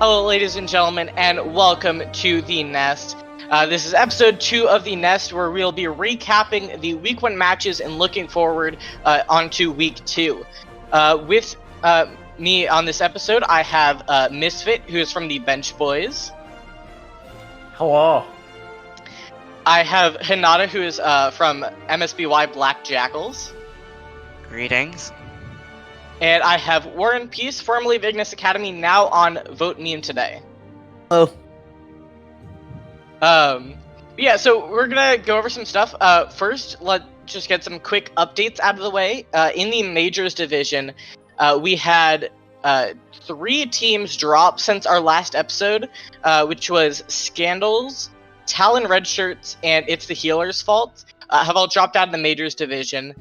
Hello, ladies and gentlemen, and welcome to The Nest. This is episode 2 of The Nest, where we'll be recapping the week 1 matches and looking forward onto week 2. With me on this episode, I have Misfit, who is from the Bench Boys. Hello. I have Hinata, who is from MSBY Black Jackals. Greetings. And I have Warren Peace, formerly of Ignis Academy, now on Vote Meme Today. Hello. Yeah, so we're gonna go over some stuff. First, let's just get some quick updates out of the way. In the Majors division, we had 3 teams drop since our last episode, which was Scandals, Talon Redshirts, and It's the Healer's Fault. Have all dropped out of the Majors division.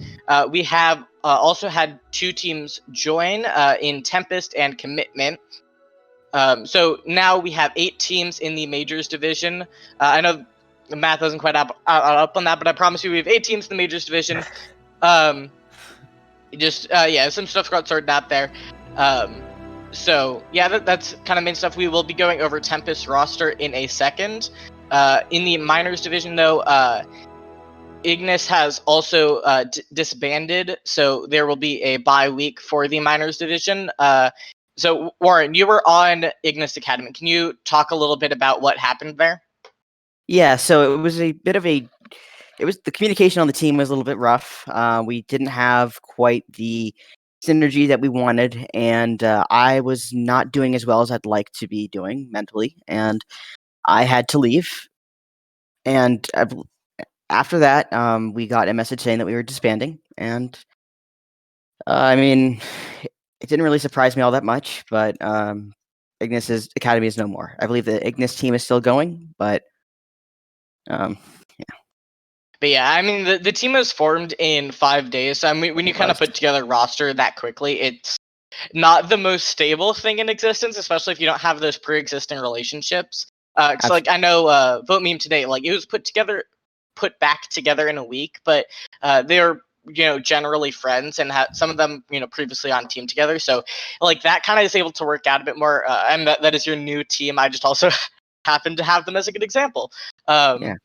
We have also had 2 teams join in Tempest and Commitment. So now we have 8 teams in the Majors division. I know the math doesn't quite up on that, but I promise you we have 8 teams in the Majors division. Some stuff got sorted out there. So yeah, that's kind of main stuff. We will be going over Tempest roster in a second. In the Minors division, though, Ignis has also disbanded, so there will be a bye week for the Minors division. So, Warren, you were on Ignis Academy. Can you talk a little bit about what happened there? Yeah, so it was the communication on the team was a little bit rough. We didn't have quite the synergy that we wanted, and I was not doing as well as I'd like to be doing mentally, and I had to leave. And after that, we got a message saying that we were disbanding, and it didn't really surprise me all that much, but Ignis's Academy is no more. I believe the Ignis team is still going, but yeah. But yeah, I mean, the team was formed in 5 days. So I mean, when you kind of put together a roster that quickly, it's not the most stable thing in existence, especially if you don't have those pre-existing relationships. So like I know Vote Meme Today, like it was put back together in a week, but they're generally friends and some of them previously on team together, so like that kind of is able to work out a bit more, and that is your new team. I just also happen to have them as a good example. But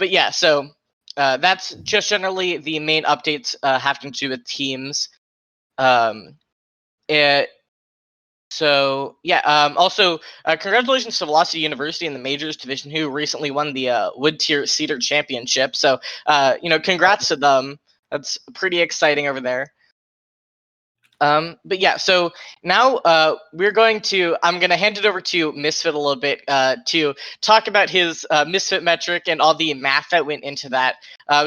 yeah, so that's just generally the main updates having to do with teams. Also, congratulations to Velocity University in the Majors division, who recently won the Wood Tier Cedar Championship. So, congrats to them. That's pretty exciting over there. But yeah, so now I'm going to hand it over to Misfit a little bit to talk about his Misfit Metric and all the math that went into that.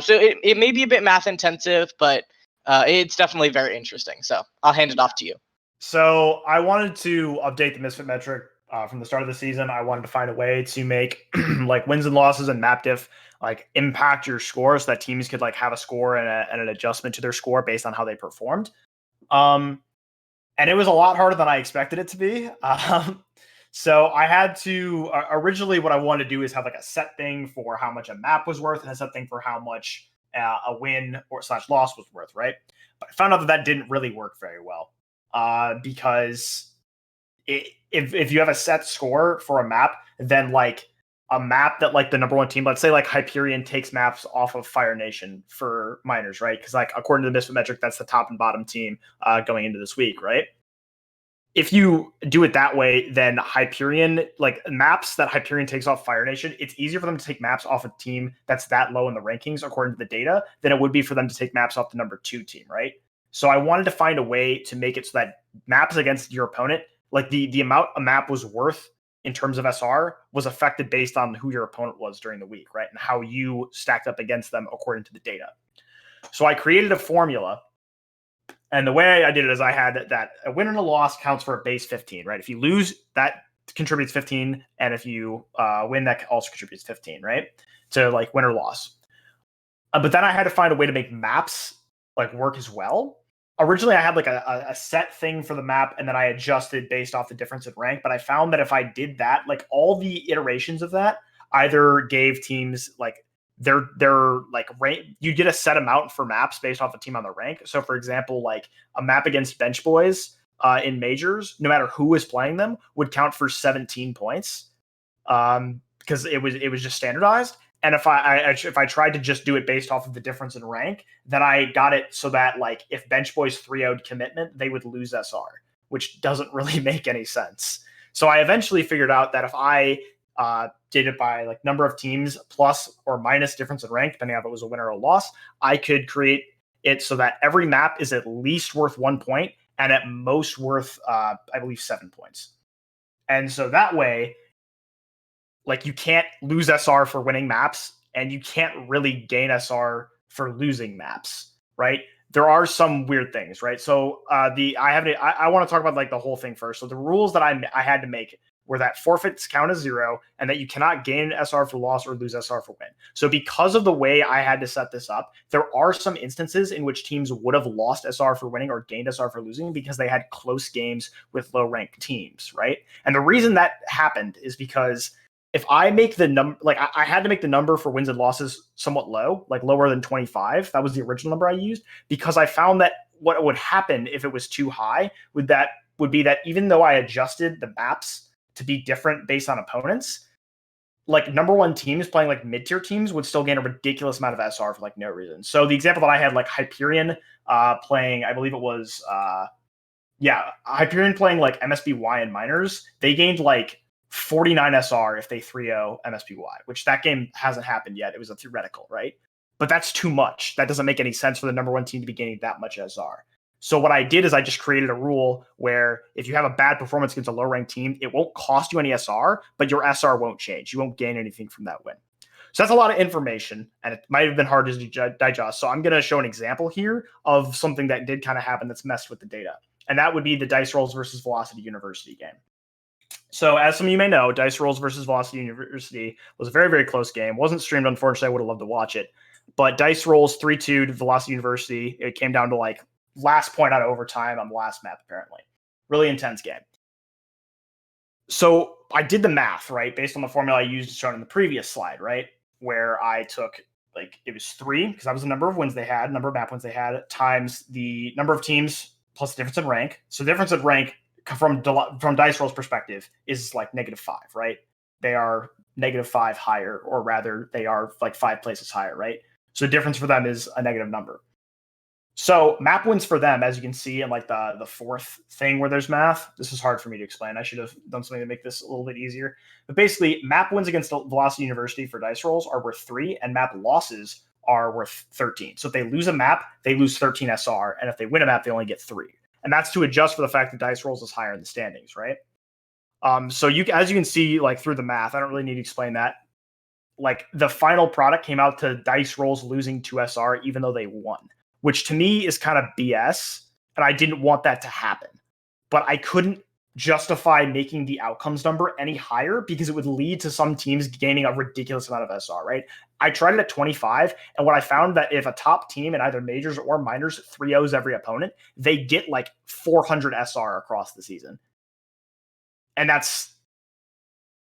So it may be a bit math intensive, but it's definitely very interesting. So I'll hand it off to you. So I wanted to update the Misfit Metric from the start of the season. I wanted to find a way to make like wins and losses and map diff like impact your score, so that teams could like have a score and an adjustment to their score based on how they performed. And it was a lot harder than I expected it to be. So I had to originally what I wanted to do is have like a set thing for how much a map was worth and a set thing for how much a win or / loss was worth, right? But I found out that didn't really work very well. Because if you have a set score for a map, then like a map that like the number 1 team, let's say like Hyperion takes maps off of Fire Nation for minors, right? Because like according to the Misfit Metric, that's the top and bottom team going into this week, right? If you do it that way, then Hyperion, like maps that Hyperion takes off Fire Nation, it's easier for them to take maps off a team that's that low in the rankings according to the data than it would be for them to take maps off the number 2 team, right? So I wanted to find a way to make it so that maps against your opponent, like the amount a map was worth in terms of SR, was affected based on who your opponent was during the week, right? And how you stacked up against them according to the data. So I created a formula. And the way I did it is I had that a win and a loss counts for a base 15, right? If you lose, that contributes 15. And if you win, that also contributes 15, right? To like win or loss. But then I had to find a way to make maps like work as well. Originally, I had like a set thing for the map, and then I adjusted based off the difference in rank. But I found that if I did that, like all the iterations of that either gave teams like their like rank. You get a set amount for maps based off the team on their rank. So, for example, like a map against Bench Boys, in majors, no matter who was playing them, would count for 17 points because it was just standardized. And if I tried to just do it based off of the difference in rank, then I got it so that like if Bench Boys 3-0'd commitment, they would lose SR, which doesn't really make any sense. So I eventually figured out that if I did it by like number of teams plus or minus difference in rank, depending on if it was a win or a loss, I could create it so that every map is at least worth 1 point and at most worth, I believe, 7 points. And so that way, like you can't lose SR for winning maps, and you can't really gain SR for losing maps, right? There are some weird things, right? So I want to talk about like the whole thing first. So the rules that I had to make were that forfeits count as 0 and that you cannot gain SR for loss or lose SR for win. So because of the way I had to set this up, there are some instances in which teams would have lost SR for winning or gained SR for losing because they had close games with low ranked teams, right? And the reason that happened is because if I make the number, like I had to make the number for wins and losses somewhat low, like lower than 25. That was the original number I used because I found that what would happen if it was too high would be that even though I adjusted the maps to be different based on opponents, like number one teams playing like mid-tier teams would still gain a ridiculous amount of SR for like no reason. So the example that I had, like Hyperion playing, I believe it was, Hyperion playing like MSBY and Miners, they gained like 49 SR if they 3-0 MSBY, which that game hasn't happened yet. It was a theoretical, right? But that's too much. That doesn't make any sense for the number one team to be gaining that much SR. So what I did is I just created a rule where if you have a bad performance against a low-ranked team, it won't cost you any SR, but your SR won't change. You won't gain anything from that win. So that's a lot of information, and it might have been hard to digest. So I'm going to show an example here of something that did kind of happen that's messed with the data. And that would be the Dice Rolls versus Velocity University game. So as some of you may know, Dice Rolls versus Velocity University was a very, very close game. Wasn't streamed, unfortunately. I would have loved to watch it. But Dice Rolls 3-2 to Velocity University. It came down to like last point out of overtime on the last map, apparently. Really intense game. So I did the math, right, based on the formula I used shown in the previous slide, right, where I took, like, it was 3, because that was the number of wins they had, number of map wins they had, times the number of teams plus the difference in rank. So the difference in rank from Dice Roll's perspective is like -5, right? They are -5 higher, or rather, they are like 5 places higher, right? So the difference for them is a negative number. So map wins for them, as you can see in like the fourth thing where there's math. This is hard for me to explain. I should have done something to make this a little bit easier. But basically, map wins against Velocity University for Dice Rolls are worth 3, and map losses are worth 13. So if they lose a map, they lose 13 SR, and if they win a map, they only get 3. And that's to adjust for the fact that Dice Rolls is higher in the standings, right? So as you can see, like through the math, I don't really need to explain that. Like the final product came out to Dice Rolls losing 2 SR, even though they won, which to me is kind of BS, and I didn't want that to happen. But I couldn't justify making the outcomes number any higher because it would lead to some teams gaining a ridiculous amount of SR, right? I tried it at 25, and what I found that if a top team in either majors or minors 3-0s every opponent, they get like 400 SR across the season. And that's...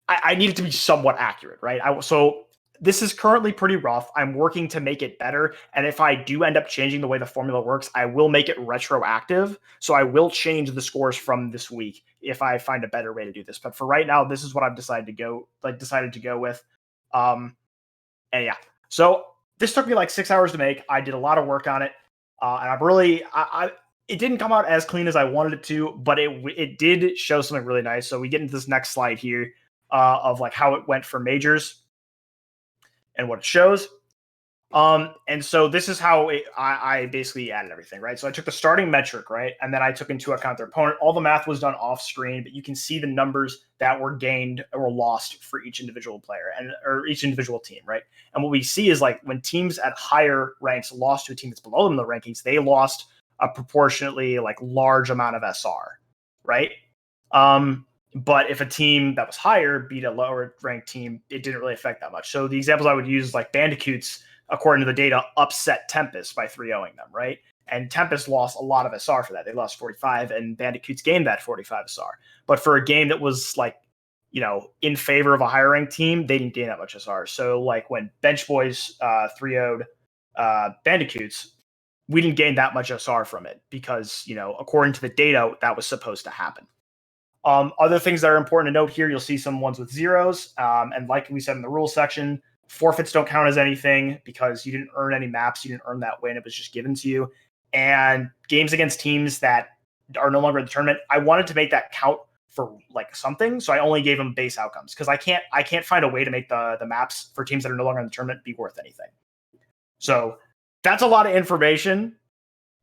I need it to be somewhat accurate, right? So this is currently pretty rough. I'm working to make it better. And if I do end up changing the way the formula works, I will make it retroactive. So I will change the scores from this week if I find a better way to do this. But for right now, this is what I've decided to go with. And yeah, so this took me like 6 hours to make. I did a lot of work on it. And I'm really, it didn't come out as clean as I wanted it to, but it did show something really nice. So we get into this next slide here of like how it went for majors and what it shows. And so this is how I basically added everything, right? So I took the starting metric, right? And then I took into account their opponent. All the math was done off screen, but you can see the numbers that were gained or lost for each individual player or each individual team, right? And what we see is like when teams at higher ranks lost to a team that's below them in the rankings, they lost a proportionately like large amount of SR, right? But if a team that was higher beat a lower ranked team, it didn't really affect that much. So the examples I would use is like Bandicoots, according to the data, upset Tempest by 3-0ing them, right? And Tempest lost a lot of SR for that. They lost 45, and Bandicoots gained that 45 SR. But for a game that was like, you know, in favor of a higher ranked team, they didn't gain that much SR. So like when Bench Boys 3-0'd Bandicoots, we didn't gain that much SR from it because, according to the data, that was supposed to happen. Other things that are important to note here, you'll see some ones with zeros. And like we said in the rules section, forfeits don't count as anything because you didn't earn any maps. You didn't earn that win. It was just given to you. And games against teams that are no longer in the tournament, I wanted to make that count for like something. So I only gave them base outcomes because I can't find a way to make the maps for teams that are no longer in the tournament be worth anything. So that's a lot of information.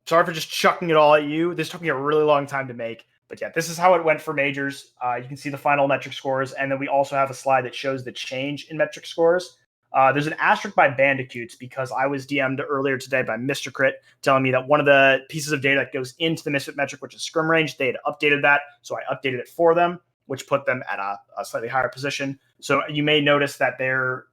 Sorry for just chucking it all at you. This took me a really long time to make. But yeah, this is how it went for majors. You can see the final metric scores, and then we also have a slide that shows the change in metric scores. There's an asterisk by Bandicoots because I was DM'd earlier today by Mr. Crit telling me that one of the pieces of data that goes into the Misfit metric, which is scrim range, they had updated that. So I updated it for them, which put them at a slightly higher position. So you may notice that their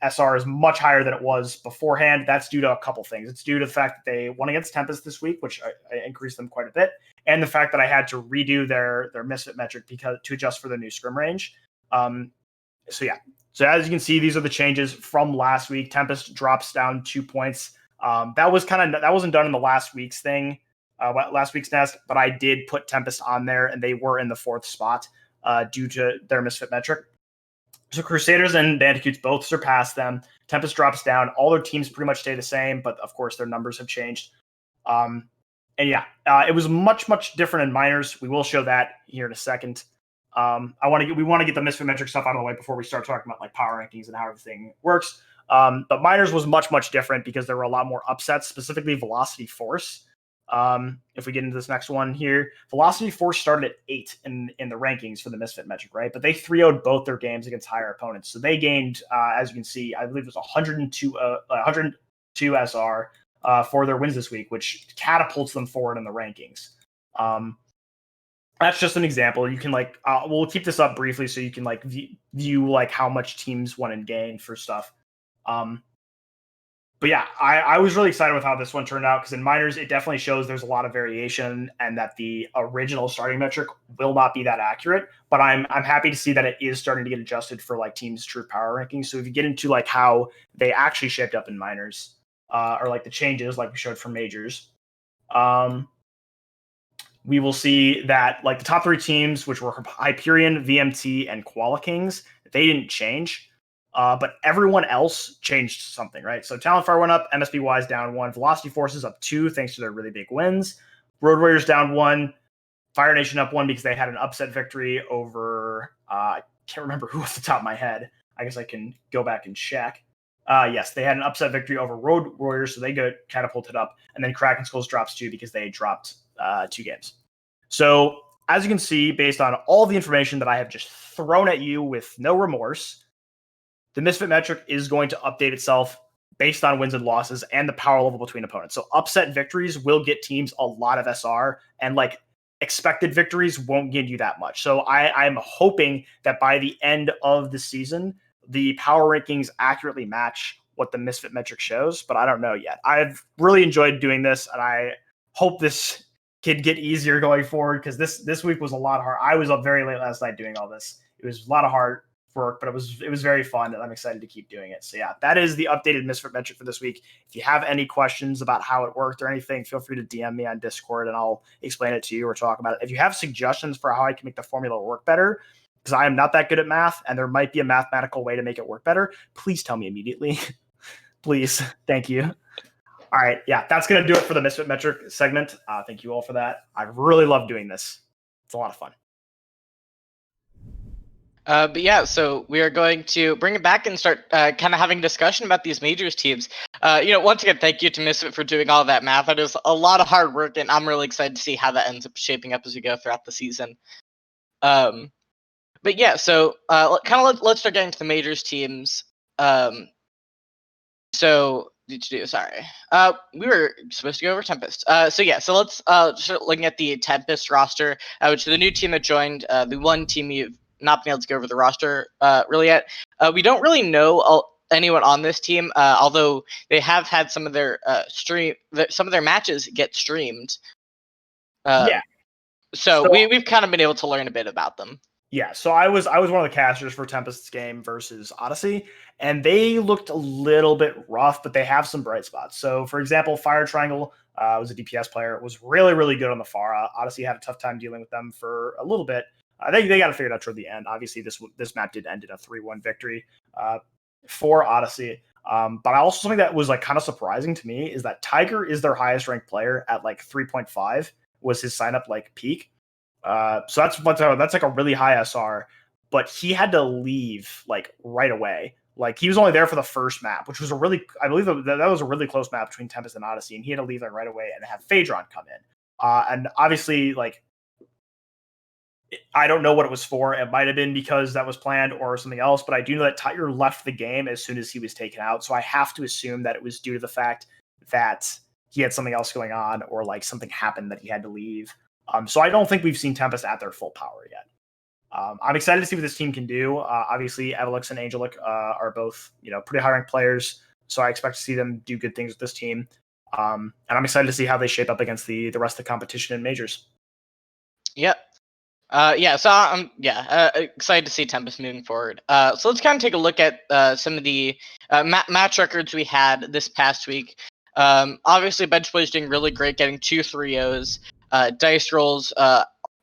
SR is much higher than it was beforehand. That's due to a couple things. It's due to the fact that they won against Tempest this week, which I increased them quite a bit, and the fact that I had to redo their Misfit metric to adjust for the new scrim range. So yeah. So as you can see, these are the changes from last week. Tempest drops down 2 points. That wasn't done in the last week's thing, last week's nest, but I did put Tempest on there, and they were in the 4th spot due to their Misfit metric. So Crusaders and Bandicoots both surpass them. Tempest drops down. All their teams pretty much stay the same, but of course their numbers have changed. And yeah, it was much, much different in minors. We will show that here in a second. We want to get the Misfit metric stuff out of the way before we start talking about like power rankings and how everything works. But minors was much, much different because there were a lot more upsets, specifically Velocity Force. If we get into this next one here, Velocity Force started at 8 in the rankings for the Misfit metric, right? But they 3-0'd both their games against higher opponents. So they gained, as you can see, I believe it was 102 SR for their wins this week, which catapults them forward in the rankings. That's just an example. You can we'll keep this up briefly so you can view like how much teams won and gained for stuff. But yeah, I was really excited with how this one turned out because in minors, it definitely shows there's a lot of variation and that the original starting metric will not be that accurate. But I'm happy to see that it is starting to get adjusted for like teams' true power rankings. So if you get into like how they actually shaped up in minors or like the changes like we showed for majors, we will see that like the top 3 teams, which were Hyperion, VMT, and Koala Kings, they didn't change. But everyone else changed something, right? So Talonfire went up, MSBY is down 1, Velocity Force is up 2 thanks to their really big wins. Road Warriors down 1, Fire Nation up 1 because they had an upset victory over, I can't remember who off the top of my head. I guess I can go back and check. Yes, they had an upset victory over Road Warriors, so they got catapulted up. And then Kraken Skulls drops 2 because they dropped 2 games. So as you can see, based on all the information that I have just thrown at you with no remorse, the Misfit metric is going to update itself based on wins and losses and the power level between opponents. So upset victories will get teams a lot of SR, and like expected victories won't give you that much. So I'm hoping that by the end of the season, the power rankings accurately match what the Misfit metric shows, but I don't know yet. I've really enjoyed doing this, and I hope this can get easier going forward because this week was a lot hard. I was up very late last night doing all this. It was a lot of hard work, but it was very fun, and I'm excited to keep doing it. So yeah, that is the updated Misfit metric for this week. If you have any questions about how it worked or anything, feel free to DM me on Discord and I'll explain it to you or talk about it. If you have suggestions for how I can make the formula work better, because I am not that good at math and there might be a mathematical way to make it work better, please tell me immediately. Please. Thank you. All right. Yeah, that's going to do it for the Misfit metric segment. Thank you all for that. I really love doing this. It's a lot of fun. But yeah, so we are going to bring it back and start kind of having a discussion about these majors teams. Once again, thank you to Misfit for doing all that math. That is a lot of hard work, and I'm really excited to see how that ends up shaping up as we go throughout the season. But yeah, so let's start getting to the majors teams. Sorry. We were supposed to go over Tempest. So let's start looking at the Tempest roster, which is the new team that joined, the one team you've not been able to go over the roster really yet. We don't really know anyone on this team, although they have had some of their some of their matches get streamed. Yeah. So we've kind of been able to learn a bit about them. Yeah, so I was one of the casters for Tempest's game versus Odyssey, and they looked a little bit rough, but they have some bright spots. So, for example, Fire Triangle was a DPS player, was really really good on the far. Odyssey had a tough time dealing with them for a little bit. They got to figure it out toward the end. Obviously, this map did end in a 3-1 victory for Odyssey. But also something that was like kind of surprising to me is that Tiger is their highest ranked player at like 3.5 was his sign up like peak. So that's like a really high SR, but he had to leave like right away. Like he was only there for the first map, which was I believe that was a really close map between Tempest and Odyssey, and he had to leave like right away and have Phaedron come in. And obviously, like I don't know what it was for. It might have been because that was planned or something else, but I do know that Tiger left the game as soon as he was taken out. So I have to assume that it was due to the fact that he had something else going on or like something happened that he had to leave. So I don't think we've seen Tempest at their full power yet. I'm excited to see what this team can do. Obviously, Evelix and Angelic are both pretty high ranked players, so I expect to see them do good things with this team. And I'm excited to see how they shape up against the rest of the competition in majors. Yep. So I'm excited to see Tempest moving forward. So let's kind of take a look at some of the match records we had this past week. Obviously, Bench Boys doing really great, getting 2 3-0s. Dice Rolls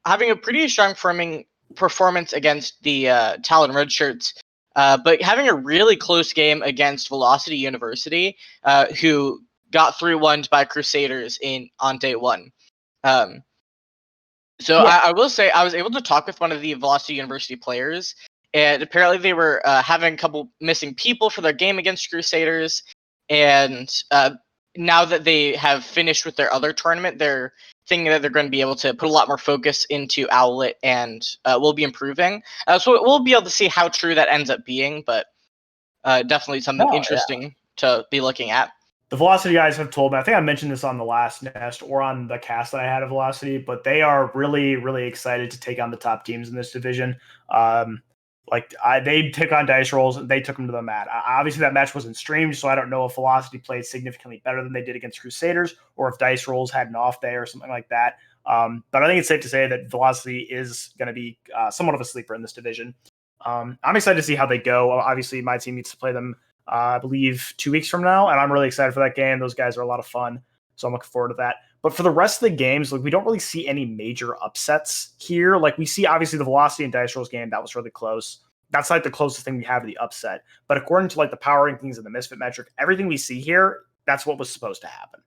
having a pretty strong performance against the Talon Red Shirts, but having a really close game against Velocity University, who got 3-1 by Crusaders on day 1. So Yeah. I will say I was able to talk with one of the Velocity University players, and apparently they were having a couple missing people for their game against Crusaders, and now that they have finished with their other tournament, they're thinking that they're going to be able to put a lot more focus into Owlet, and we'll be improving. So we'll be able to see how true that ends up being, but definitely something interesting to be looking at. The Velocity guys have told me, I think I mentioned this on the last Nest or on the cast that I had of Velocity, but they are really, really excited to take on the top teams in this division. They took on Dice Rolls, and they took them to the mat. Obviously, that match wasn't streamed, so I don't know if Velocity played significantly better than they did against Crusaders, or if Dice Rolls had an off day or something like that. But I think it's safe to say that Velocity is going to be somewhat of a sleeper in this division. I'm excited to see how they go. Obviously, my team needs to play them I believe 2 weeks from now, and I'm really excited for that game. Those guys are a lot of fun, so I'm looking forward to that. But for the rest of the games, like we don't really see any major upsets here. Like we see obviously the Velocity and Dice Rolls game, that was really close. That's like the closest thing we have to the upset. But according to like the power rankings and the Misfit Metric, everything we see here, that's what was supposed to happen.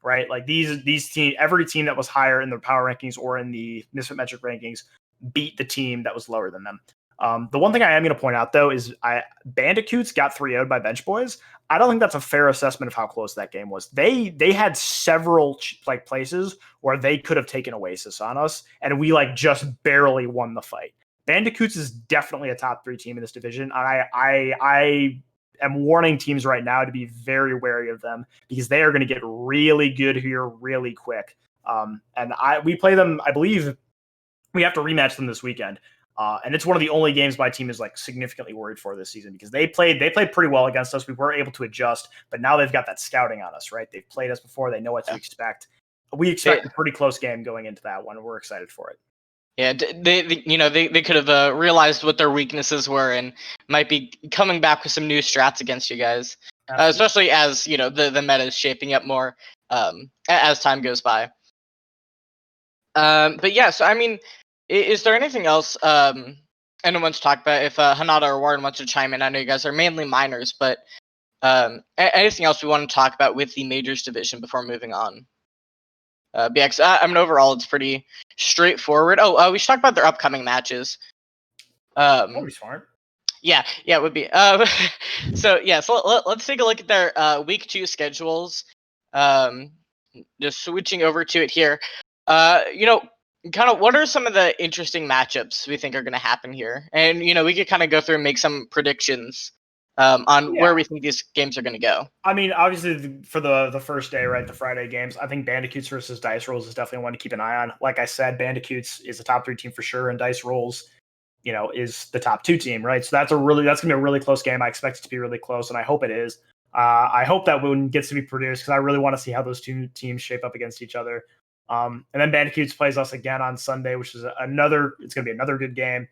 Right? Like these teams, every team that was higher in the power rankings or in the Misfit Metric rankings beat the team that was lower than them. The one thing I am going to point out, though, is Bandicoots got 3-0'd by Bench Boys. I don't think that's a fair assessment of how close that game was. They had several places where they could have taken Oasis on us, and we just barely won the fight. Bandicoots is definitely a top 3 team in this division. I am warning teams right now to be very wary of them because they are going to get really good here really quick. We play them, I believe we have to rematch them this weekend. And it's one of the only games my team is significantly worried for this season because they played pretty well against us. We were able to adjust, but now they've got that scouting on us, right? They've played us before. They know what to expect. We expect a pretty close game going into that one. We're excited for it. Yeah, they could have realized what their weaknesses were and might be coming back with some new strats against you guys, especially as the meta is shaping up more as time goes by. But yeah, so I mean, is there anything else anyone wants to talk about? If Hanada or Warren wants to chime in, I know you guys are mainly minors, but anything else we want to talk about with the majors division before moving on? BX, I mean, overall, it's pretty straightforward. We should talk about their upcoming matches. That'd be smart. Yeah, it would be. So let's take a look at their week 2 schedules. Just switching over to it here. Kind of what are some of the interesting matchups we think are going to happen here? And we could kind of go through and make some predictions on where we think these games are going to go. I mean, obviously for the first day, right, the Friday games, I think Bandicoots versus Dice Rolls is definitely one to keep an eye on. Like I said, Bandicoots is a top 3 team for sure, and Dice Rolls, is the top 2 team, right? So that's going to be a really close game. I expect it to be really close, and I hope it is. I hope that one gets to be produced because I really want to see how those 2 teams shape up against each other. And then Bandicoots plays us again on Sunday, which is it's going to be another good game.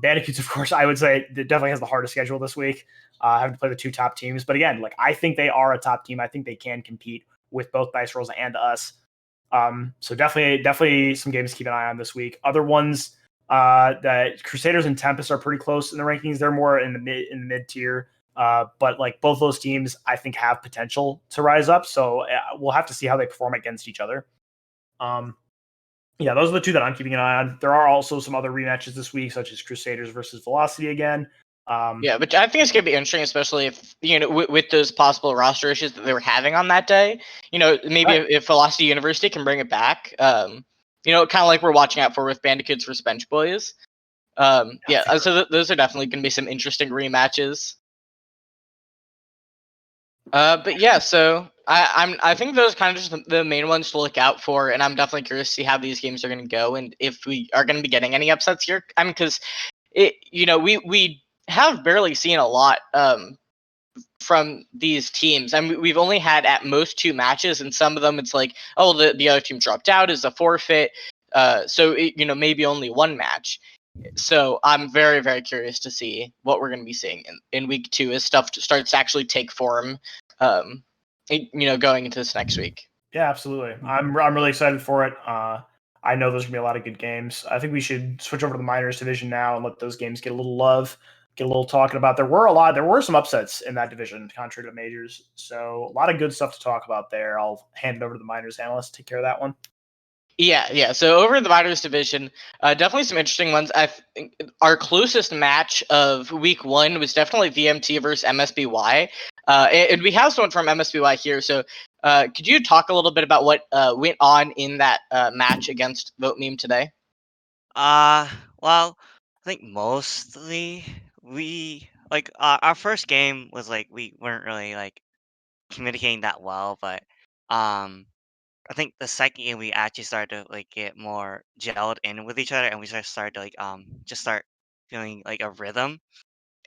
Bandicoots, of course, I would say definitely has the hardest schedule this week, having to play the two top teams. But again, like I think they are a top team. I think they can compete with both Dice Rolls and us. So definitely some games to keep an eye on this week. Other ones that Crusaders and Tempest are pretty close in the rankings. They're more in the mid tier. But like both those teams, I think have potential to rise up. So we'll have to see how they perform against each other. Yeah, those are the two that I'm keeping an eye on. There are also some other rematches this week, such as Crusaders versus Velocity again. Yeah, but I think it's going to be interesting, especially if, with those possible roster issues that they were having on that day. Maybe Right. if Velocity University can bring it back, kind of like we're watching out for with Bandicoots versus Bench Boys. Sure. So those are definitely going to be some interesting rematches. But yeah, so I think those are kind of just the main ones to look out for, and I'm definitely curious to see how these games are going to go and if we are going to be getting any upsets here. I mean, because we have barely seen a lot from these teams. I mean, we've only had at most 2 matches, and some of them it's like, oh, the other team dropped out as a forfeit. So maybe only 1 match. So I'm very, very curious to see what we're going to be seeing in week 2 as stuff starts to actually take form. Going into this next week. Yeah, absolutely. I'm really excited for it. I know there's gonna be a lot of good games. I think we should switch over to the minors division now and let those games get a little love, get a little talking about. There were some upsets in that division, contrary to majors. So a lot of good stuff to talk about there. I'll hand it over to the minors analyst. Take care of that one. Yeah. So over in the minors division, definitely some interesting ones. I think our closest match of week 1 was definitely VMT versus MSBY, and we have someone from MSBY here. So could you talk a little bit about what went on in that match against Vote Meme today? Well, I think mostly we like our first game was like we weren't really like communicating that well, but um I think the second game we actually started to like get more gelled in with each other, and we started to like just start feeling like a rhythm.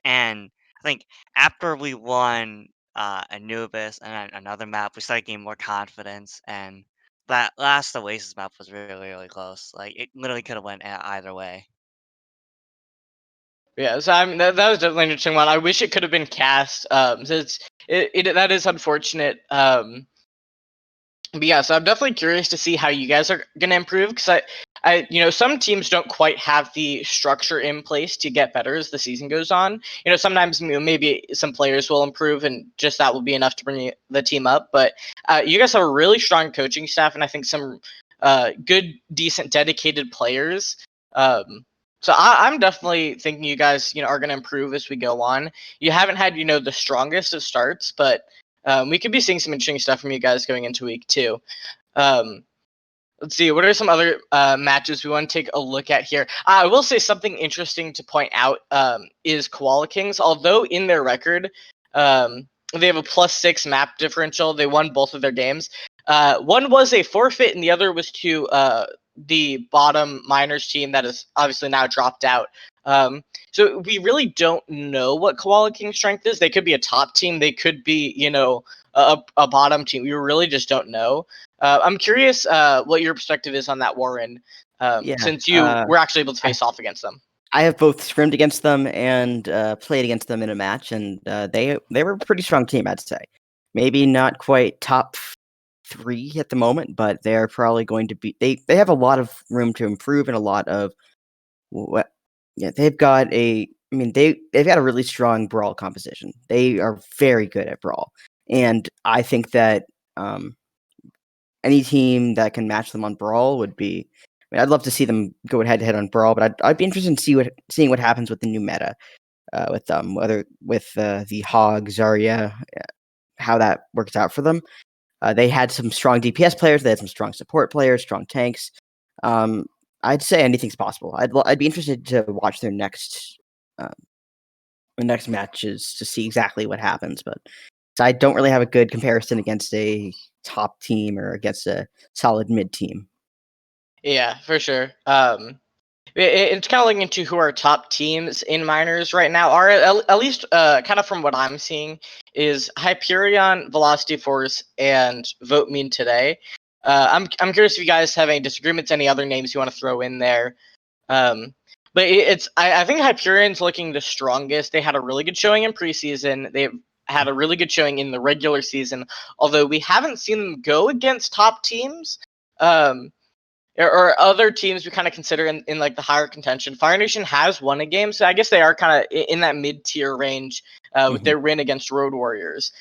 And I think after we won Anubis and then another map, we started getting more confidence. And that last Oasis map was really, really close. Like it literally could have went either way. Yeah, so I mean that was definitely an interesting one. I wish it could have been cast. So that is unfortunate. But yeah, so I'm definitely curious to see how you guys are going to improve because some teams don't quite have the structure in place to get better as the season goes on. Sometimes maybe some players will improve and just that will be enough to bring the team up. But you guys have a really strong coaching staff and I think some good, decent, dedicated players. So I'm definitely thinking you guys, are going to improve as we go on. You haven't had, the strongest of starts, but we could be seeing some interesting stuff from you guys going into week 2. Let's see, what are some other matches we want to take a look at here? I will say something interesting to point out is Koala Kings. Although in their record, they have a +6 map differential. They won both of their games. One was a forfeit, and the other was to the bottom minors team that is obviously now dropped out. So we really don't know what Koala King's strength is. They could be a top team. They could be, a bottom team. We really just don't know. I'm curious what your perspective is on that, Warren, since you were actually able to face off against them. I have both scrimmed against them and played against them in a match, and they were a pretty strong team, I'd say. Maybe not quite top 3 at the moment, but they're probably going to be. They have a lot of room to improve and a lot of what. Yeah, they've got a. I mean, they've got a really strong brawl composition. They are very good at brawl, and I think that any team that can match them on brawl would be. I mean, I'd love to see them go head to head on brawl, but I'd be interested in seeing what happens with the new meta with them, whether with the Hog Zarya, how that works out for them. They had some strong DPS players. They had some strong support players, strong tanks. I'd say anything's possible. I'd be interested to watch their next matches to see exactly what happens. But so I don't really have a good comparison against a top team or against a solid mid team. Yeah, for sure. It's kind of looking into who our top teams in minors right now are. At least, kind of from what I'm seeing, is Hyperion, Velocity Force, and Vote Mean today. I'm curious if you guys have any disagreements, any other names you want to throw in there. But but I think Hyperion's looking the strongest. They had a really good showing in preseason. They've had a really good showing in the regular season, although we haven't seen them go against top teams. Or other teams we kind of consider in like the higher contention. Fire Nation has won a game, so I guess they are kind of in that mid-tier range with their win against Road Warriors.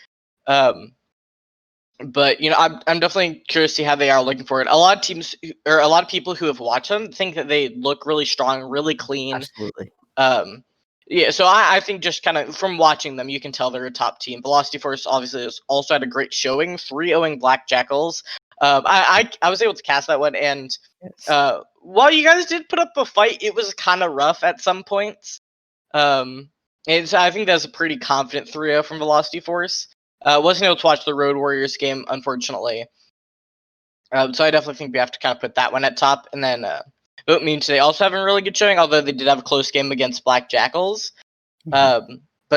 But I'm definitely curious to see how they are looking forward. A lot of teams or a lot of people who have watched them think that they look really strong, really clean. Absolutely. Yeah, so I think just kind of from watching them, you can tell they're a top team. Velocity Force obviously has also had a great showing, 3-0ing Black Jackals. I was able to cast that one, and while you guys did put up a fight, it was kind of rough at some points. And so I think that's a pretty confident 3-0 from Velocity Force. Wasn't able to watch the Road Warriors game, unfortunately. So I definitely think we have to kind of put that one at top. And then Vote Me today also having a really good showing, although they did have a close game against Black Jackals. But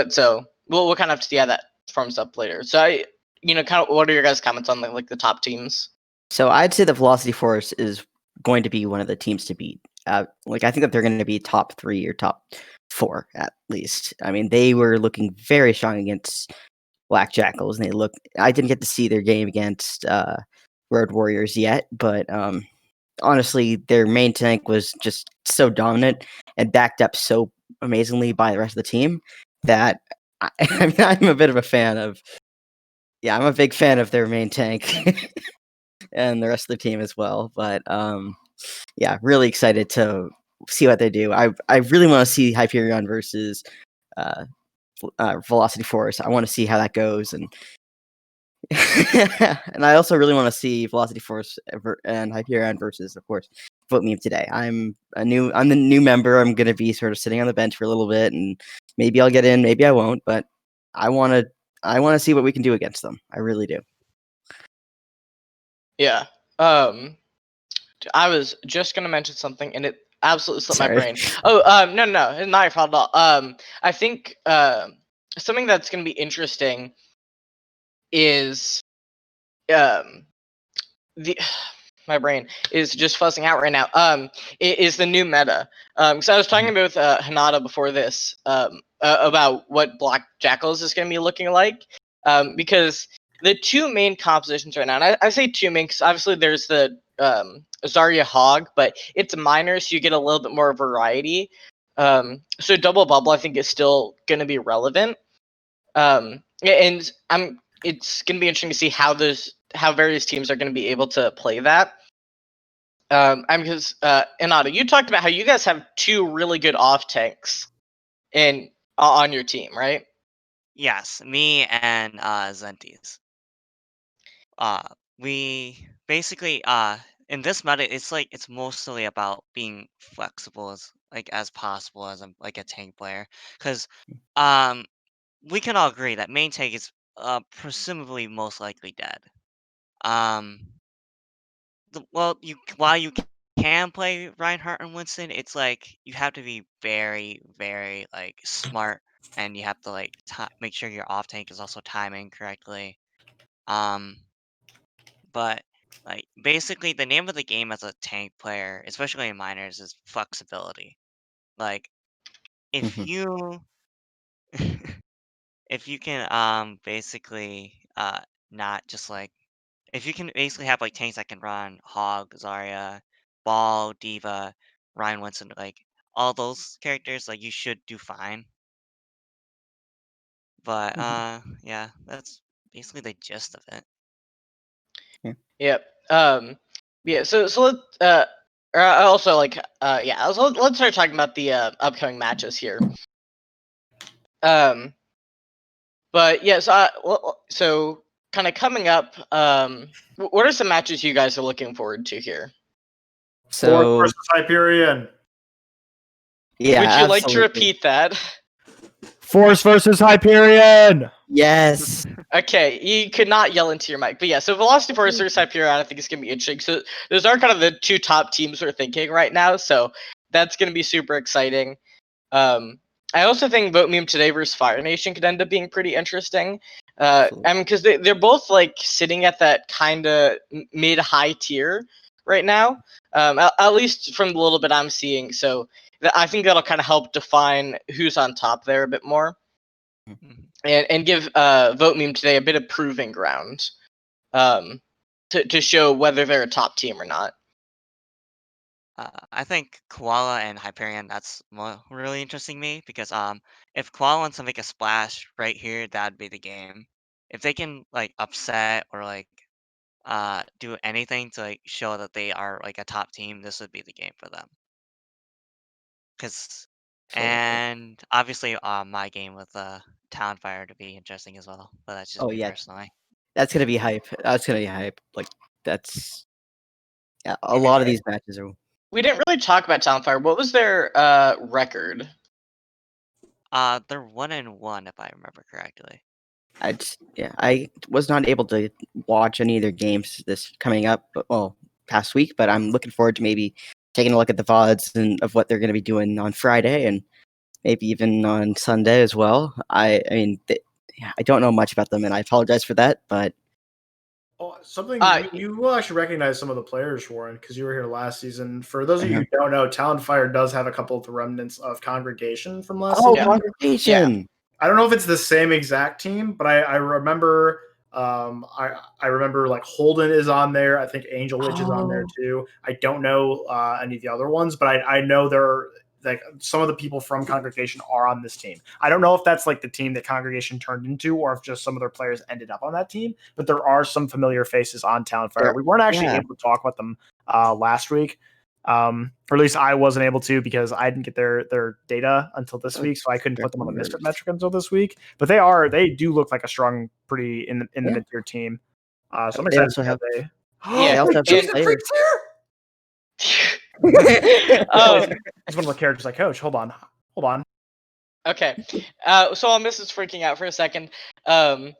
so we'll kind of have to see how that forms up later. So kind of what are your guys' comments on like the top teams? So I'd say the Velocity Force is going to be one of the teams to beat. I think that they're going to be top 3 or top 4 at least. I mean, they were looking very strong against Black Jackals, and I didn't get to see their game against Road Warriors yet, but honestly, their main tank was just so dominant and backed up so amazingly by the rest of the team that I'm a bit of a fan of. Yeah, I'm a big fan of their main tank and the rest of the team as well. But yeah, really excited to see what they do. I really want to see Hyperion versus Velocity Force. I want to see how that goes, and and I also really want to see Velocity Force and Hyperion versus, of course, Vote Me today. I'm the new member. I'm gonna be sort of sitting on the bench for a little bit, and maybe I'll get in, maybe I won't. But I want to see what we can do against them. I really do. Yeah. I was just gonna mention something, and it absolutely slipped my brain. Oh, no, it's not your fault at all. I think something that's gonna be interesting is my brain is just fuzzing out right now. Is the new meta. So I was talking with Hanada before this about what Black Jackals is gonna be looking like. Because the two main compositions right now, and I say two main because obviously there's the Zarya Hog, but it's minor, so you get a little bit more variety. So Double Bubble I think is still gonna be relevant. And it's gonna be interesting to see how various teams are gonna be able to play that. Because Inada, you talked about how you guys have 2 really good off tanks on your team, right? Yes, me and Zenties. We basically in this meta, it's mostly about being flexible as possible as a tank player, because um we can all agree that main tank is presumably most likely dead. Um, while you can play Reinhardt and Winston, it's like you have to be very, very smart, and you have to make sure your off tank is also timing correctly. Um, but basically the name of the game as a tank player, especially in minors, is flexibility. Like if you if you can basically not just if you can basically have tanks that can run Hog, Zarya, Ball, Diva, Ryan Winston, all those characters, you should do fine. But yeah, that's basically the gist of it. Yep. Yeah. So let also yeah. So let's start talking about the upcoming matches here. But yeah. So kind of coming up. What are some matches you guys are looking forward to here? Force So versus Hyperion. yeah, Would you like to absolutely. repeat that? Force versus Hyperion. Yes. Okay, you could not yell into your mic, but yeah. So Velocity Force versus Hyperion, I think is gonna be interesting. So those are kind of the 2 top teams we're thinking right now. So that's gonna be super exciting. I also think Vote Meme today versus Fire Nation could end up being pretty interesting. I mean, because they're both sitting at that kind of mid-high tier right now. At least from the little bit I'm seeing. So I think that'll kind of help define who's on top there a bit more, and give Vote Meme today a bit of proving ground, to show whether they're a top team or not. I think Koala and Hyperion, that's really interesting me because if Koala wants to make a splash right here, that'd be the game. If they can like upset or like do anything to like show that they are like a top team, this would be the game for them. Cause Absolutely. and obviously my game with Talonfire to be interesting as well, but that's just Oh me yeah, personally. that's gonna be hype. That's gonna be hype. Like that's yeah. A I mean, lot of these matches are. we didn't really talk about Talonfire. What was their record? They're 1-1 if I remember correctly. I was not able to watch any of their games this coming up, past week. But I'm looking forward to maybe taking a look at the VODs and of what they're going to be doing on Friday and maybe even on Sunday as well. Yeah, I don't know much about them, and I apologize for that. But Something you will actually recognize some of the players, Warren, because you were here last season. For those of you who don't know, Talonfire does have a couple of the remnants of Congregation from last season. Congregation! I don't know if it's the same exact team, but I remember I remember like Holden is on there. I think Angel Witch is on there too. I don't know any of the other ones, but I know there are like some of the people from Congregation are on this team. I don't know if that's like the team that Congregation turned into or if just some of their players ended up on that team, but there are some familiar faces on Talonfire. We weren't actually able to talk about them last week. Or at least I wasn't able to because I didn't get their data until this week, so I couldn't put them on the Misfit Metric until this week. But they do look like a strong, pretty in the mid tier team. So I'm excited. Also have, they also have Jason Freak's here. He's one of the characters like, Coach, hold on. Okay, so while Miss is freaking out for a second, so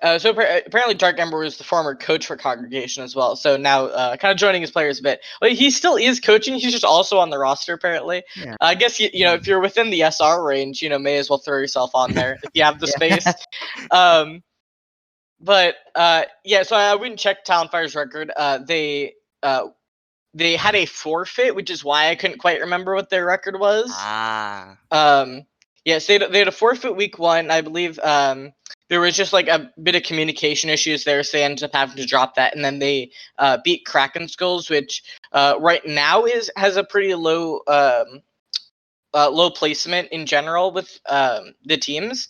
apparently Dark Ember was the former coach for Congregation as well. So now, kind of joining his players a bit. Well, he still is coaching. He's just also on the roster apparently. Yeah. I guess you know if you're within the SR range, may as well throw yourself on there if you have the space. But yeah, so I went and checked Talonfire's record. They had a forfeit, which is why I couldn't quite remember what their record was. Yes, they had a forfeit week 1. I believe there was just like a bit of communication issues there, so they ended up having to drop that, and then they beat Kraken Skulls, which right now has a pretty low low placement in general with the teams.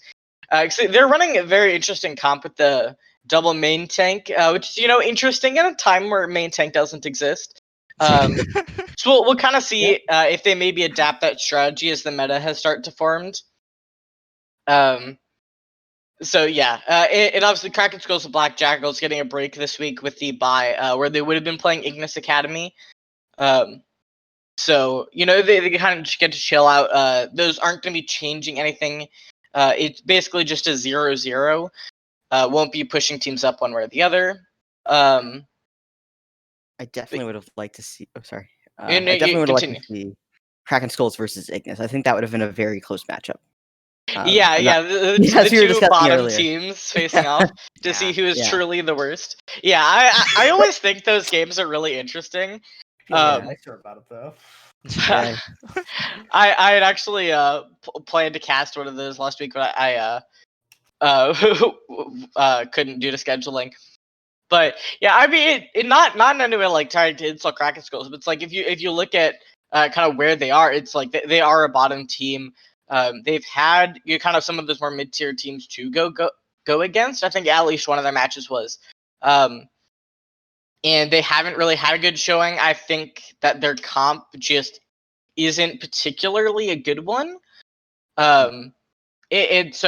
So they're running a very interesting comp with the double main tank, which is interesting in a time where main tank doesn't exist. So we'll kind of see if they maybe adapt that strategy as the meta has started to formed. So yeah, it obviously Kraken Skulls and Black Jackals getting a break this week with the bye, where they would have been playing Ignis Academy. So they kind of just get to chill out. Those aren't going to be changing anything. It's basically just a 0-0. Won't be pushing teams up one way or the other. I definitely would have liked to see. Oh, sorry. I I definitely would have liked to see Kraken Skulls versus Ignis. I think that would have been a very close matchup. The two bottom teams facing off to see who is truly the worst. Yeah, I always think those games are really interesting. Nicer about it though. I had actually planned to cast one of those last week, but I couldn't due to scheduling. But yeah, I mean, it not in any way like trying to insult Kraken Skulls, but it's like if you look at kind of where they are, it's like they are a bottom team. They've had kind of some of those more mid tier teams to go against. I think at least one of their matches was, and they haven't really had a good showing. I think that their comp just isn't particularly a good one. It's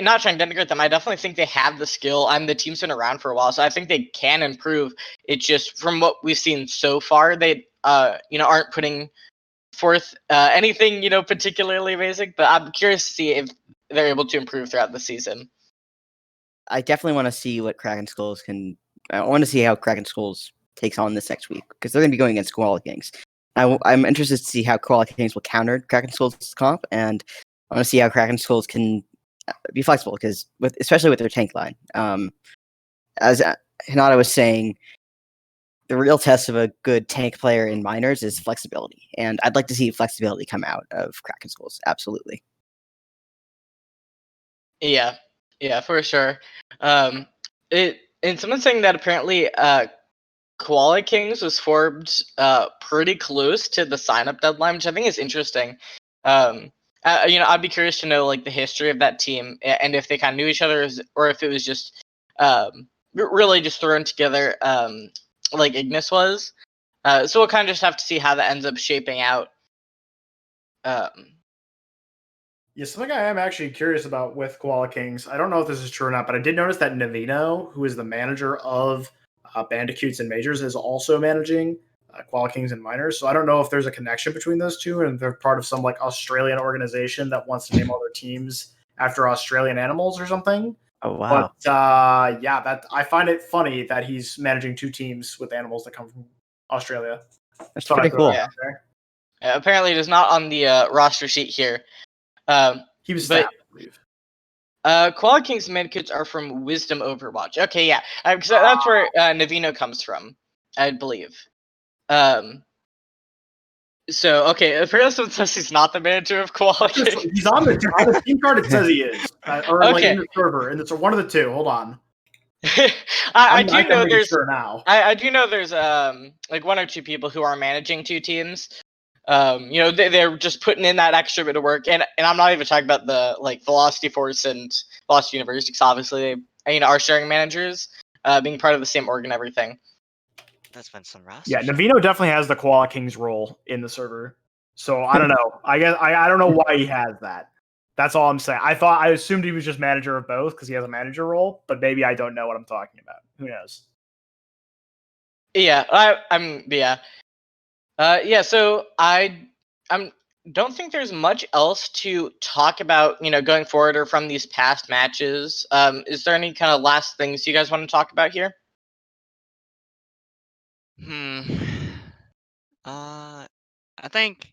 not trying to denigrate them. I definitely think they have the skill. The team's been around for a while, so I think they can improve. It's just from what we've seen so far, they aren't putting forth anything particularly amazing. But I'm curious to see if they're able to improve throughout the season. I definitely want to see what Kraken Skulls can. I want to see how Kraken Skulls takes on this next week because they're going to be going against Koala Kings. I'm interested to see how Koala Kings will counter Kraken Skulls comp, and I want to see how Kraken Skulls can be flexible because especially with their tank line. As Hinata was saying, the real test of a good tank player in minors is flexibility, and I'd like to see flexibility come out of Kraken schools. Absolutely. Yeah, yeah, for sure. And someone's saying that apparently Koala Kings was formed pretty close to the sign up deadline, which I think is interesting. I'd be curious to know like the history of that team and if they kind of knew each other, or if it was just really just thrown together like Ignis was. So we'll kind of just have to see how that ends up shaping out. Um, Yeah, something I am actually curious about with Koala Kings. I don't know if this is true or not, but I did notice that Navino, who is the manager of Bandicoots and Majors, is also managing Koala Kings and Minors. So I don't know if there's a connection between those two, and they're part of some like Australian organization that wants to name all their teams after Australian animals or something. Oh But wow. yeah, that I find it funny that he's managing two teams with animals that come from Australia. That's Thought I'd pretty throw cool. that Yeah. out there. apparently, it is not on the roster sheet here. He was But stabbed, I believe. Koala King's medkits are from Wisdom Overwatch. Okay, yeah, because that's where Navino comes from, I believe. So okay, apparently someone says he's not the manager of Koala King. He's on the team card. It says he is, or like Okay. in the server, and it's one of the two. Hold on, I I do can know make there's sure now. I do know there's like one or two people who are managing two teams. They're just putting in that extra bit of work, and I'm not even talking about the like Velocity Force and Velocity University, because obviously they are sharing managers, being part of the same org and everything. That's been some roster. Yeah, Navino definitely has the Koala King's role in the server. So I don't know. I guess I don't know why he has that. That's all I'm saying. I assumed he was just manager of both because he has a manager role, but maybe I don't know what I'm talking about. Who knows? Yeah, So I'm don't think there's much else to talk about, going forward or from these past matches. Is there any kind of last things you guys want to talk about here? Hmm. I think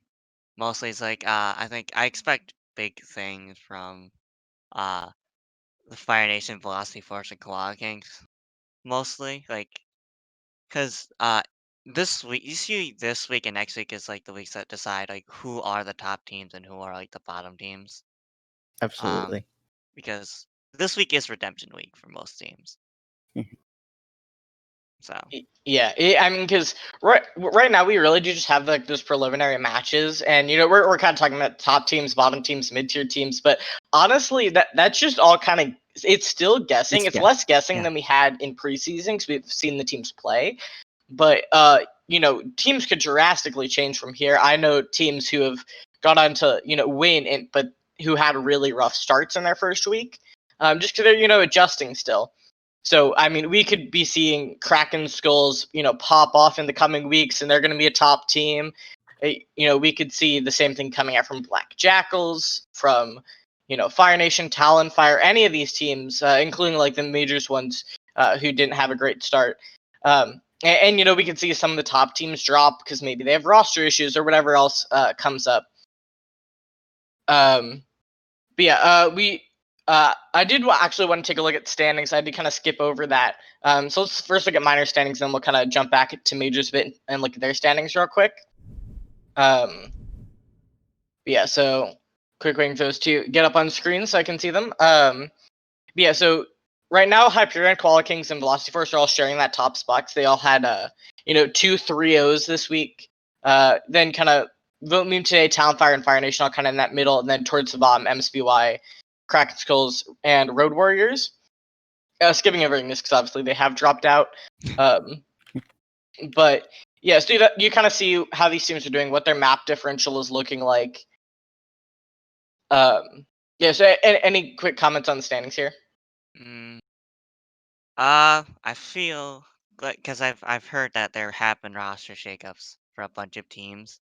mostly it's like I think I expect big things from uh the Fire Nation, Velocity Force, and Koala Kings. Mostly like because this week you see this week and next week is like the weeks that decide like who are the top teams and who are like the bottom teams. Um, Absolutely. because this week is redemption week for most teams. So Yeah, I mean, because right now we really do just have like those preliminary matches, and we're kind of talking about top teams, bottom teams, mid tier teams, but honestly, that's just all kind of, it's still guessing. It's less guessing yeah. than we had in preseason because we've seen the teams play, but teams could drastically change from here. I know teams who have gone on to win, but who had really rough starts in their first week, just because they're adjusting still. So, I mean, we could be seeing Kraken Skulls, pop off in the coming weeks, and they're going to be a top team. We could see the same thing coming out from Black Jackals, from, Fire Nation, Talonfire, any of these teams, including like the majors ones who didn't have a great start. We could see some of the top teams drop because maybe they have roster issues or whatever else comes up. But yeah, I did actually want to take a look at standings. I did kind of skip over that. So let's first look at minor standings, then we'll kind of jump back to majors a bit and look at their standings real quick. Yeah, so quick waiting for those two get up on screen so I can see them. Yeah, so right now Hyperion, Koala Kings, and Velocity Force are all sharing that top spot. They all had 2 3-0s this week. Then kind of Vote Moon today, Talonfire and Fire Nation all kind of in that middle, and then towards the bottom, MSBY, Kraken Skulls, and Road Warriors. Skipping over Ignis because obviously they have dropped out. But yeah, so you kind of see how these teams are doing, what their map differential is looking like. Yeah, so any quick comments on the standings here? mm, I feel like because I've heard that there have been roster shakeups for a bunch of teams,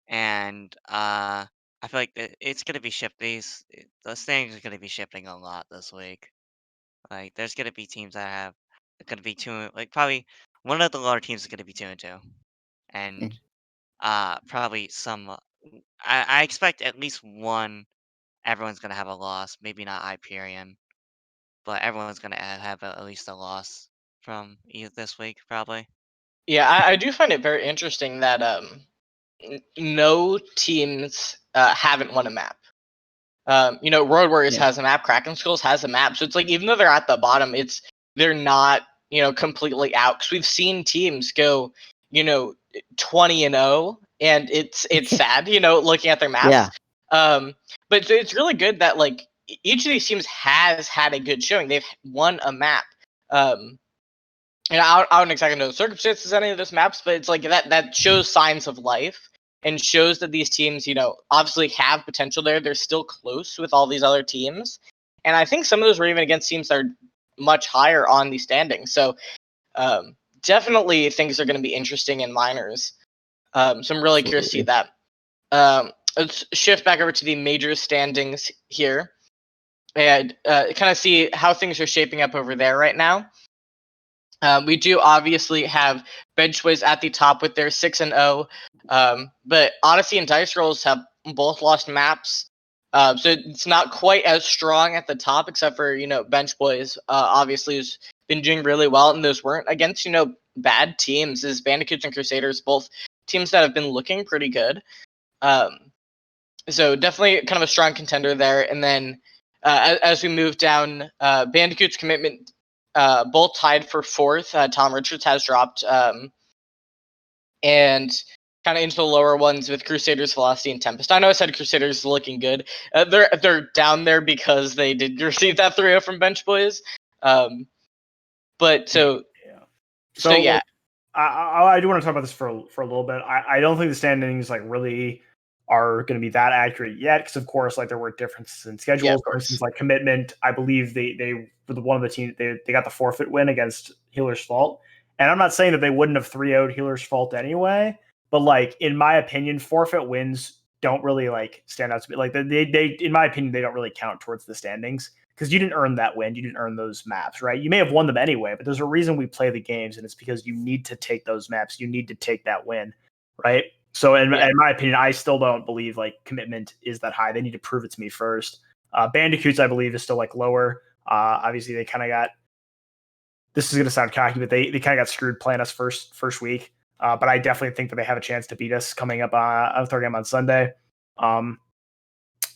and I feel like it's gonna be the standings are gonna be shifting a lot this week. Like there's gonna be teams that have gonna be two like probably one of the lower teams is gonna be 2-2, and Mhm. probably some. I expect at least one. Everyone's gonna have a loss. Maybe not Hyperion, but everyone's gonna have at least a loss from this week probably. Yeah, I do find it very interesting that no teams haven't won a map. Road Warriors Yeah. has a map, Kraken Skulls has a map, so it's like even though they're at the bottom, they're not completely out because we've seen teams go 20-0, and it's sad looking at their maps. Yeah. But it's really good that like each of these teams has had a good showing. They've won a map. I don't exactly know the circumstances of any of those maps, but it's like that shows signs of life and shows that these teams, obviously have potential there. They're still close with all these other teams. And I think some of those were even against teams that are much higher on the standings. So definitely things are going to be interesting in minors. So I'm really curious to see that. Let's shift back over to the major standings here and kind of see how things are shaping up over there right now. We do obviously have Benchways at the top with their 6-0, but Odyssey and Dice Rolls have both lost maps, so it's not quite as strong at the top, except for Benchboys obviously has been doing really well, and those weren't against bad teams. As Bandicoots and Crusaders, both teams that have been looking pretty good. So definitely kind of a strong contender there, and then as we move down, Bandicoots Commitment. Both tied for fourth. Tom Richards has dropped, and kind of into the lower ones with Crusaders, Velocity, and Tempest. I know I said Crusaders looking good. They're down there because they did receive that 3-0 from Bench Boys. But so yeah. I do want to talk about this for a little bit. I don't think the standings like really are going to be that accurate yet, because of course like there were differences in schedules. Yeah, for instance, like Commitment, I believe they were one of the teams they got the forfeit win against Healer's Fault, and I'm not saying that they wouldn't have 3-0'd Healer's Fault anyway, but like in my opinion, forfeit wins don't really like stand out to me. Like they in my opinion, they don't really count towards the standings, because you didn't earn that win. You didn't earn those maps, right? You may have won them anyway, but there's a reason we play the games, and it's because you need to take those maps. You need to take that win, right? So in my opinion, I still don't believe like Commitment is that high. They need to prove it to me first. Bandicoots, I believe, is still like lower. Obviously, they kind of got, this is going to sound cocky, but they kind of got screwed playing us first week. But I definitely think that they have a chance to beat us coming up on third game on Sunday. And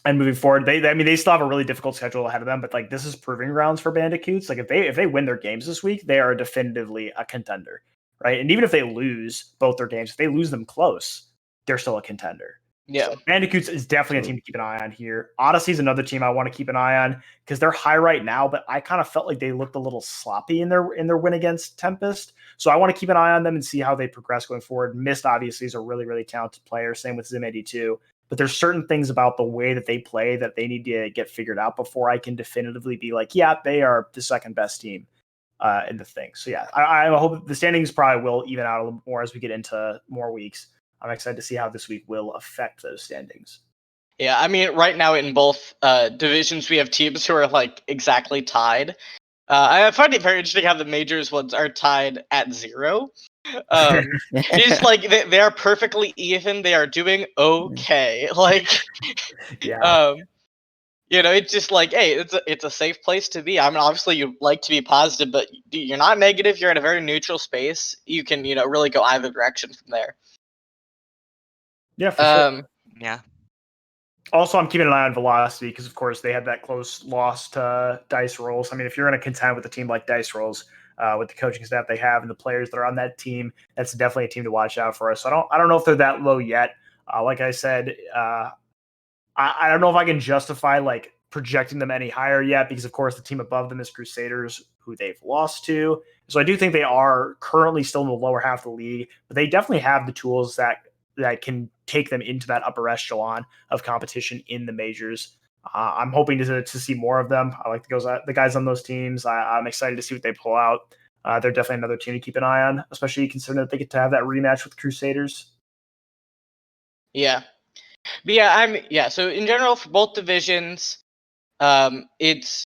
moving forward, they still have a really difficult schedule ahead of them, but like this is proving grounds for Bandicoots. Like if they win their games this week, they are definitively a contender, right? And even if they lose both their games, if they lose them close, they're still a contender. Yeah. So Bandicoots is definitely a team to keep an eye on here. Odyssey's another team I want to keep an eye on because they're high right now, but I kind of felt like they looked a little sloppy in their win against Tempest. So I want to keep an eye on them and see how they progress going forward. Mist obviously is a really, really talented player. Same with Zim82. But there's certain things about the way that they play that they need to get figured out before I can definitively be like, yeah, they are the second best team in the thing. So yeah, I hope the standings probably will even out a little more as we get into more weeks. I'm excited to see how this week will affect those standings. Yeah, I mean, right now in both divisions, we have teams who are like exactly tied. I find it very interesting how the majors ones are tied at 0. It's like they are perfectly even. They are doing okay. Like, yeah. It's just like, hey, it's a safe place to be. I mean, obviously you like to be positive, but you're not negative. You're at a very neutral space. You can, really go either direction from there. Yeah, for sure. Yeah. Also, I'm keeping an eye on Velocity because, of course, they had that close loss to Dice Rolls. I mean, if you're going to contend with a team like Dice Rolls, with the coaching staff they have and the players that are on that team, that's definitely a team to watch out for us. So I don't know if they're that low yet. Like I said, I don't know if I can justify like projecting them any higher yet because, of course, the team above them is Crusaders, who they've lost to. So I do think they are currently still in the lower half of the league, but they definitely have the tools that can take them into that upper echelon of competition in the majors. I'm hoping to see more of them. I like the guys on those teams. I'm excited to see what they pull out. They're definitely another team to keep an eye on, especially considering that they get to have that rematch with Crusaders. Yeah. But yeah, so in general for both divisions, it's,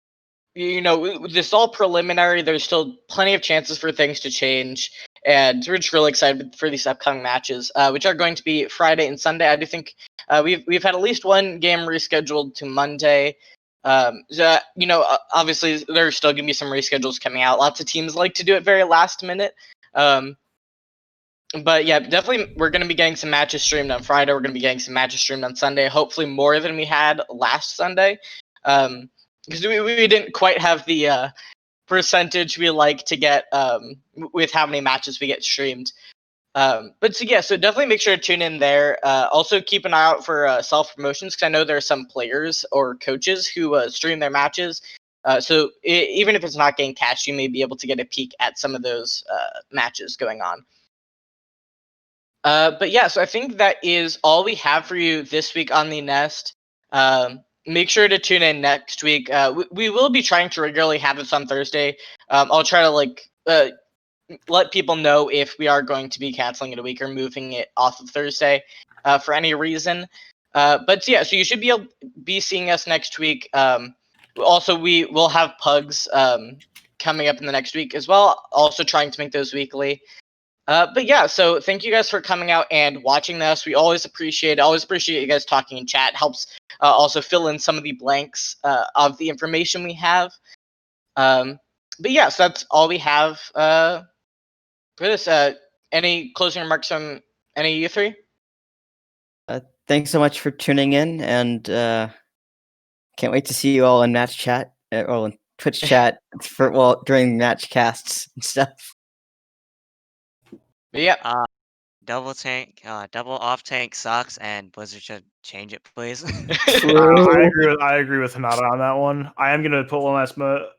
this is all preliminary. There's still plenty of chances for things to change. And we're just really excited for these upcoming matches, which are going to be Friday and Sunday. I do think we've had at least one game rescheduled to Monday. Obviously there's still going to be some reschedules coming out. Lots of teams like to do it very last minute. But yeah, definitely we're going to be getting some matches streamed on Friday. We're going to be getting some matches streamed on Sunday. Hopefully more than we had last Sunday, because we didn't quite have the percentage we like to get with how many matches we get streamed. But so yeah, so definitely make sure to tune in there. Also keep an eye out for self promotions, because I know there are some players or coaches who stream their matches. So even if it's not getting cash, you may be able to get a peek at some of those matches going on. But yeah, so I think that is all we have for you this week on the Nest. Make sure to tune in next week. We will be trying to regularly have this on Thursday. I'll try to let people know if we are going to be canceling it a week or moving it off of Thursday for any reason. But yeah, so you should be seeing us next week. Also, we will have pugs coming up in the next week as well. Also trying to make those weekly. But yeah, so thank you guys for coming out and watching this. We always appreciate you guys talking in chat. Helps also fill in some of the blanks of the information we have. But yeah, so that's all we have for this. Any closing remarks from any of you three? Thanks so much for tuning in, and can't wait to see you all in match chat or in Twitch chat during match casts and stuff. But yeah. Double off tank sucks, and Blizzard should change it, please. I agree with Hinata on that one. I am gonna put one last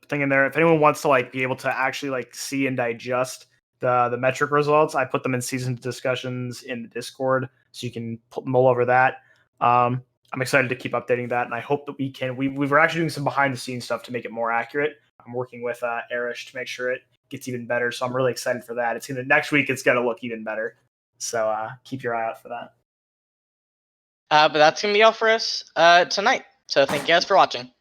thing in there. If anyone wants to be able to actually see and digest the metric results, I put them in season discussions in the Discord, so you can mull over that. I'm excited to keep updating that, and I hope that we can. We were actually doing some behind the scenes stuff to make it more accurate. I'm working with Arish to make sure it gets even better, so I'm really excited for that. Next week. It's gonna look even better. So keep your eye out for that. But that's going to be all for us tonight. So thank you guys for watching.